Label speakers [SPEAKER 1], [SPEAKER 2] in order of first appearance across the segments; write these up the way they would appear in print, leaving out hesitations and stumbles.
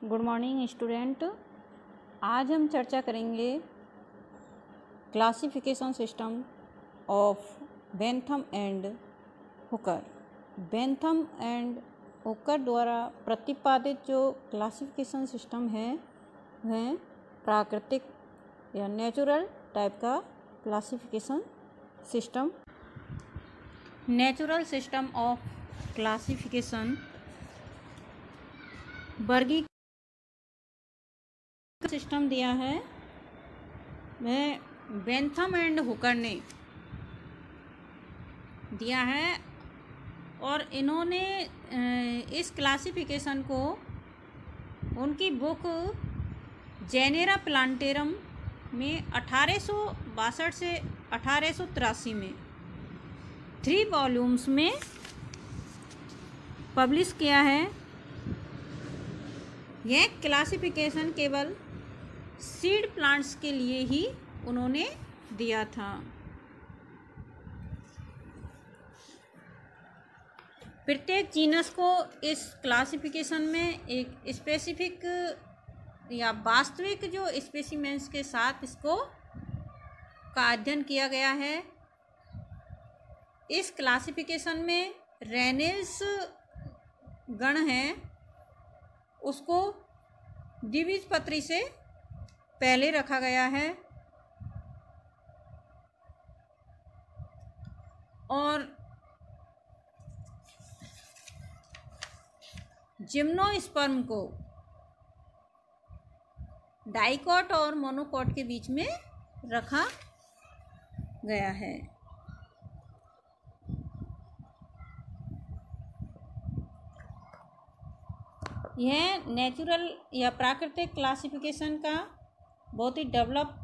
[SPEAKER 1] Good morning student. आज हम चर्चा करेंगे classification system of Bentham and Hooker. Bentham and Hooker द्वारा प्रतिपादित जो क्लासिफिकेशन सिस्टम है वह प्राकृतिक या नेचुरल टाइप का classification system. Natural system of classification वर्गीकरण सिस्टम दिया है वह बेंथम एंड हुकर ने दिया है और इन्होंने इस क्लासिफिकेशन को उनकी बुक जेनेरा प्लांटेरम में 1862 से 1883 में 3 वॉल्यूम्स में पब्लिश किया है। यह क्लासिफिकेशन केवल सीड प्लांट्स के लिए ही उन्होंने दिया था। प्रत्येक जीनस को इस क्लासिफिकेशन में एक स्पेसिफिक या वास्तविक जो स्पेसिमेंस के साथ इसको का अध्ययन किया गया है। इस क्लासिफिकेशन में रेनेल्स गण है उसको द्विबीजपत्री से पहले रखा गया है और जिम्नोस्पर्म को डाइकॉट और मोनोकॉट के बीच में रखा गया है। यह नेचुरल या प्राकृतिक क्लासिफिकेशन का बहुत ही डेवलप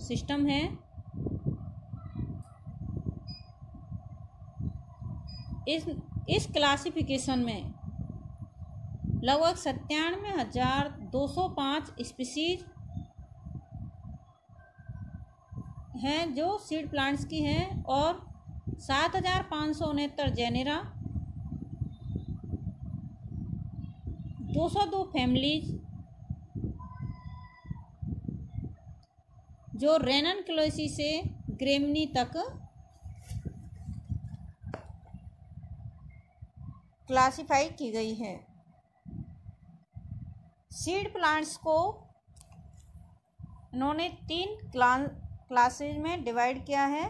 [SPEAKER 1] सिस्टम है। इस क्लासिफिकेशन में लगभग 97,205 स्पीसीज हैं जो सीड प्लांट्स की हैं और 7,569 जेनेरा, 202 फैमिलीज जो रेननक्लेसी से ग्रेमिनी तक क्लासिफाई की गई है। सीड प्लांट्स को इन्होंने 3 क्लासेज में डिवाइड किया है।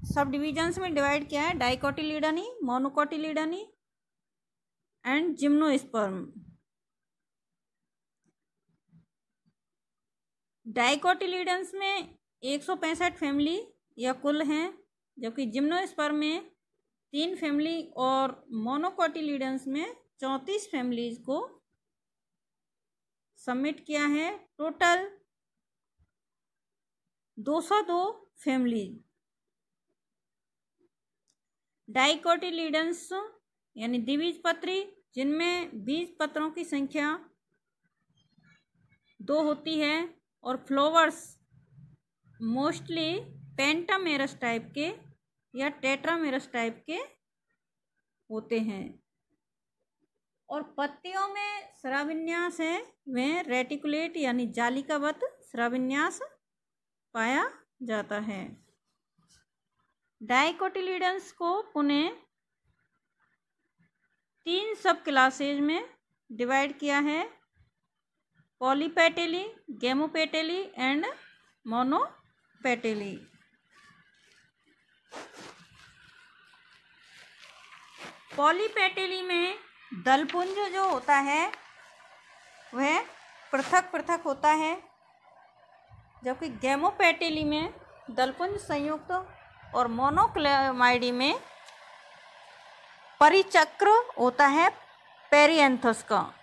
[SPEAKER 1] सब डिविजन्स में डिवाइड किया है। डाइकोटिलीडनी, मोनोकोटिलीडनी एंड जिम्नोस्पर्म। डाइकोटिलीडन्स में 165 फैमिली या कुल हैं, जबकि जिम्नोस्पर्म में 3 फैमिली और मोनोकोटिलीडन्स में 34 फैमिलीज को सबमिट किया है। Total 202 families. डाइकोटिलीडन्स यानी द्विबीजपत्री जिनमें बीज पत्रों की संख्या 2 होती है और फ्लावर्स मोस्टली पेंटामेरस टाइप के या टेट्रामेरस टाइप के होते हैं और पत्तियों में स्राविन्यास है वह रेटिकुलेट यानी जालिकावत स्राविन्यास पाया जाता है। डाइकोटिलीडन्स को पुनः 3 सब क्लासेज में डिवाइड किया है। पॉलीपेटेली, गेमोपेटेली एंड मोनोपेटेली। पॉलीपेटेली में दलपुंज जो होता है वह पृथक पृथक होता है, जबकि गेमोपेटेली में दलपुंज संयुक्त और मोनोक्लेमाइडी में परिचक्र होता है पेरिएंथस का।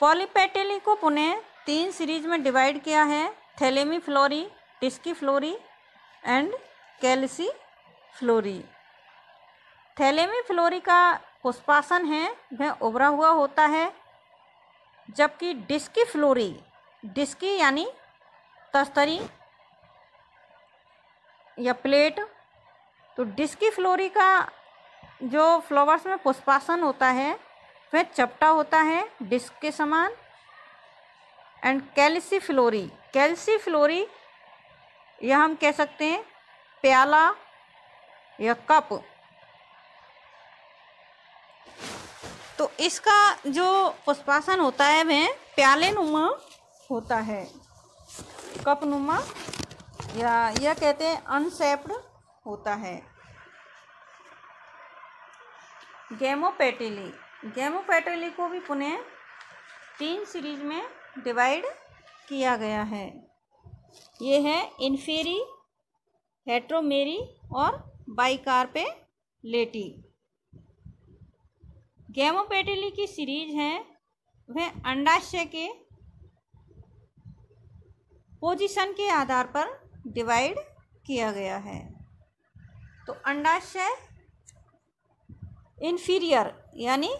[SPEAKER 1] पॉलीपेटेली को पुनः 3 सीरीज में डिवाइड किया है। थैलेमीफ्लोरी, डिस्कीफ्लोरी एंड कैल्सीफ्लोरी। थैलेमीफ्लोरी का पुष्पासन है वह उभरा हुआ होता है, जबकि डिस्कीफ्लोरी, डिस्की यानी तस्तरी या प्लेट। तो डिस्किफ्लोरी का जो फ्लावर्स में पुष्पासन होता है वह चपटा होता है डिस्क के समान। एंड कैल्सीफ्लोरी या हम कह सकते हैं प्याला या कप। तो इसका जो पुष्पासन होता है वह प्याले नुमा होता है, कप नुमा, या यह कहते हैं अनशेप्ड होता है। गैमोपेटेली को भी पुनः 3 सीरीज में डिवाइड किया गया है। ये है इन्फेरी, हेट्रोमेरी और बाइकार्पेलेटी। गैमोपेटेली की सीरीज है वह अंडाशय के पोजीशन के आधार पर डिवाइड किया गया है। तो अंडाशय इन्फीरियर यानी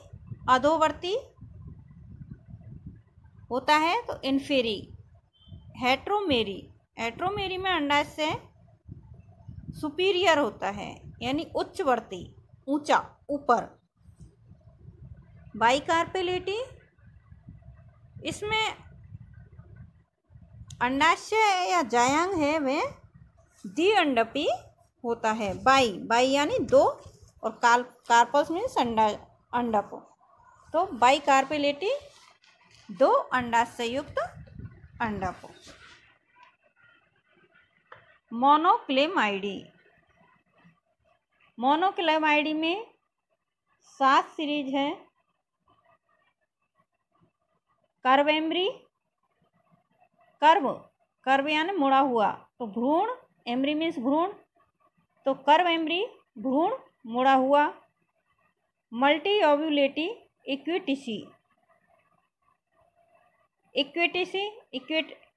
[SPEAKER 1] अधोवर्ती होता है तो इन्फेरी। हेट्रोमेरी में अंडाशय सुपीरियर होता है यानी उच्चवर्ती, ऊंचा, ऊपर। बाइकार्पेलेटी, इसमें अंडाशय या जायांग है वह द्विअंडपी होता है। बाई यानी 2 और कार्पस मीन्स अंडप। तो बाइकार्पेलेटी 2 अंडाशय युक्त अंडप। मोनोक्लेमाइडी में 7 सीरीज है। कर्व यानी मुड़ा हुआ, तो भ्रूण, एम्ब्री मीन्स भ्रूण, तो कर्व एम्ब्री भ्रूण मुड़ा हुआ। मल्टी ओव्यूलेटी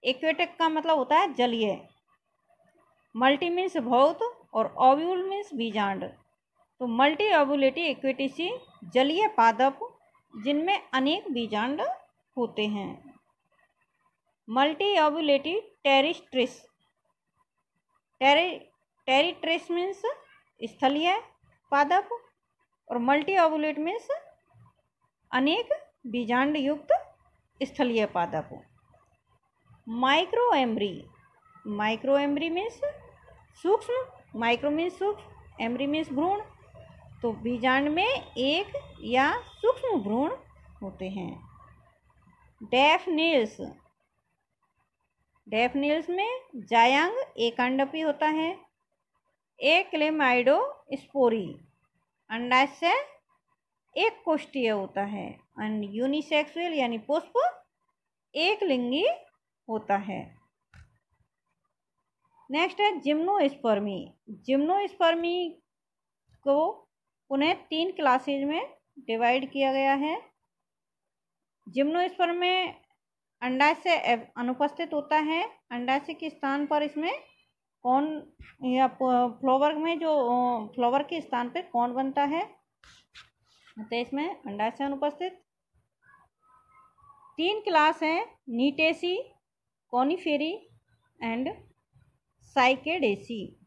[SPEAKER 1] इक्वेटिक का मतलब होता है जलीय। मल्टी मीन्स बहुत और ओव्यूल मीन्स बीजांड। तो मल्टी ओव्यूलेटी इक्वेटिसी जलीय पादप जिनमें अनेक बीजांड होते हैं। मल्टी ओव्यूलेटी टेरिट्रिस मीन्स स्थलीय पादप और मल्टी ओव्यूलेट मीन्स अनेक बीजांड युक्त स्थलीय पादप। माइक्रो एम्ब्री मीन्स सूक्ष्म, माइक्रो मीन्स सूक्ष्म, एम्ब्री मीन्स भ्रूण। तो बीजांड में एक या सूक्ष्म भ्रूण होते हैं। डैफनिल्स में जायांग एकांडपी होता है। क्लेमाइडोस्पोरी अंडाशय एक कोष्ठीय होता है। यूनिसेक्सुअल यानी पुष्प एक लिंगी होता है। नेक्स्ट है जिम्नोस्पर्मी को पुनः 3 क्लासेज में डिवाइड किया गया है। जिम्नोस्पर्म में अंडाशय अनुपस्थित होता है। अंडाशय के स्थान पर इसमें कौन या फ्लावर में जो फ्लावर के स्थान पर कौन बनता है, तो इसमें अंडाशय अनुपस्थित। 3 क्लास हैं, नीटेसी, कॉनिफेरी एंड साइकेडेसी।